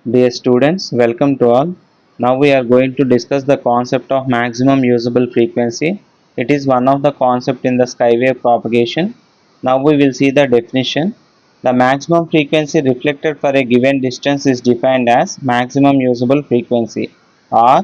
Dear students, welcome to all. Now we are going to discuss the concept of maximum usable frequency. It is one of the concept in the skywave propagation. Now we will see the definition. The maximum frequency reflected for a given distance is defined as maximum usable frequency, or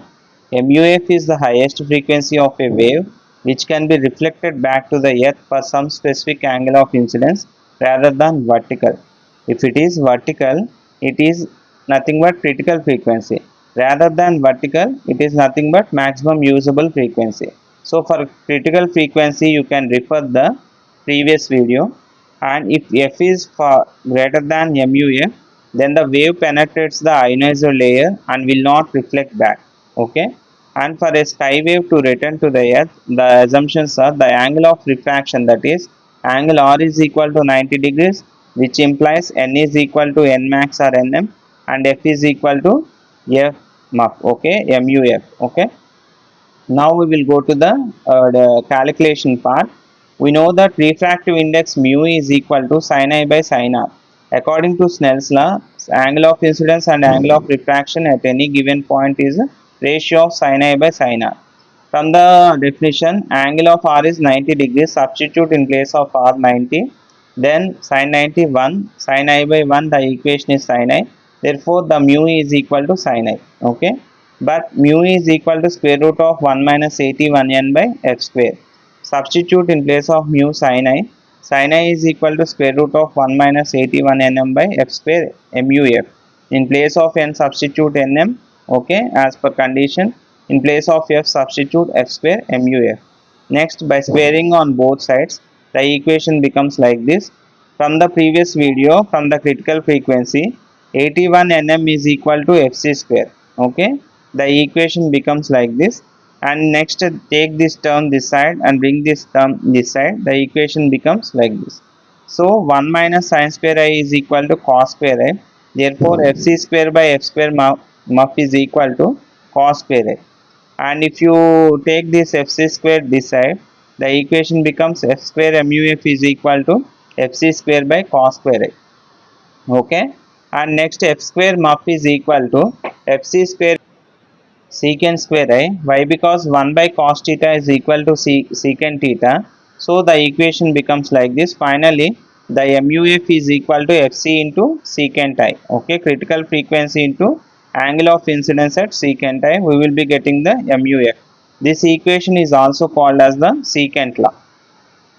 MUF is the highest frequency of a wave which can be reflected back to the earth for some specific angle of incidence rather than vertical. If it is vertical, it is nothing but critical frequency. Rather than vertical, it is nothing but maximum usable frequency. So for critical frequency, you can refer the previous video, and if f is far greater than MUF, then the wave penetrates the ionizer layer and will not reflect back. Okay, and for a sky wave to return to the earth, the assumptions are the angle of refraction, that is angle r is equal to 90 degrees, which implies n is equal to n max or nm, and f is equal to f muff. Okay, MUF. Okay, now we will go to the calculation part. We know that refractive index mu is equal to sin I by sin r. According to Snell's law, angle of incidence and angle of refraction at any given point is ratio of sin I by sin r. From the definition, angle of r is 90 degrees. Substitute in place of r 90. Then sin 90 1, sin I by 1, the equation is sin I. Therefore, the mu is equal to sin I. Okay, but mu is equal to square root of 1 minus 81n by f square. Substitute in place of mu sin I. Sin I is equal to square root of 1 minus 81nm by f square MUF. In place of n, substitute nm. Okay, as per condition. In place of f, substitute f square MUF. Next, by squaring on both sides, the equation becomes like this. From the previous video, from the critical frequency, 81 nm is equal to fc square. Okay, the equation becomes like this. And next, take this term this side and bring this term this side. The equation becomes like this. So 1 minus sin square I is equal to cos square I. Therefore, fc square by f square muff is equal to cos square I. And if you take this fc square this side, the equation becomes f square MUF is equal to fc square by cos square I. Okay, and next f square muff is equal to fc square secant square I. Why? Because 1 by cos theta is equal to secant theta. So the equation becomes like this. Finally, the MUF is equal to fc into secant I. Okay, critical frequency into angle of incidence at secant I. We will be getting the MUF. This equation is also called as the secant law.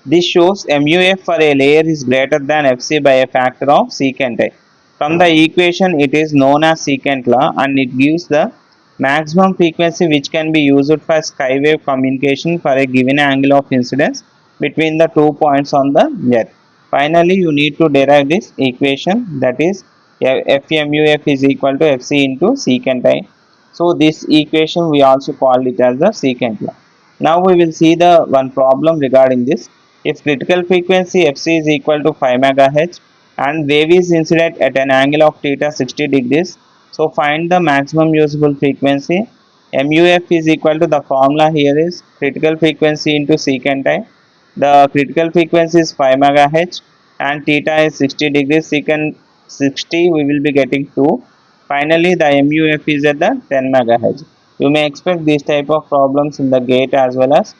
This shows MUF for a layer is greater than fc by a factor of secant I. From the equation, it is known as secant law, and it gives the maximum frequency which can be used for skywave communication for a given angle of incidence between the 2 points on the earth. Finally, you need to derive this equation, that is FMUF is equal to fc into secant I. So this equation we also call it as the secant law. Now we will see the one problem regarding this. If critical frequency fc is equal to 5 MHz and wave is incident at an angle of theta 60 degrees, so find the maximum usable frequency. MUF is equal to, the formula here is critical frequency into secant I. The critical frequency is 5 MHz and theta is 60 degrees. Secant 60 we will be getting 2. Finally, the MUF is at the 10 MHz. You may expect these type of problems in the GATE as well as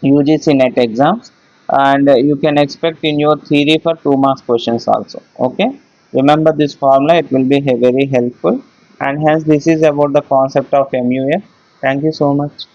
UGC NET exams, and you can expect in your theory for 2 marks questions also. Okay, remember this formula, it will be very helpful, and hence this is about the concept of MUF. Thank you so much.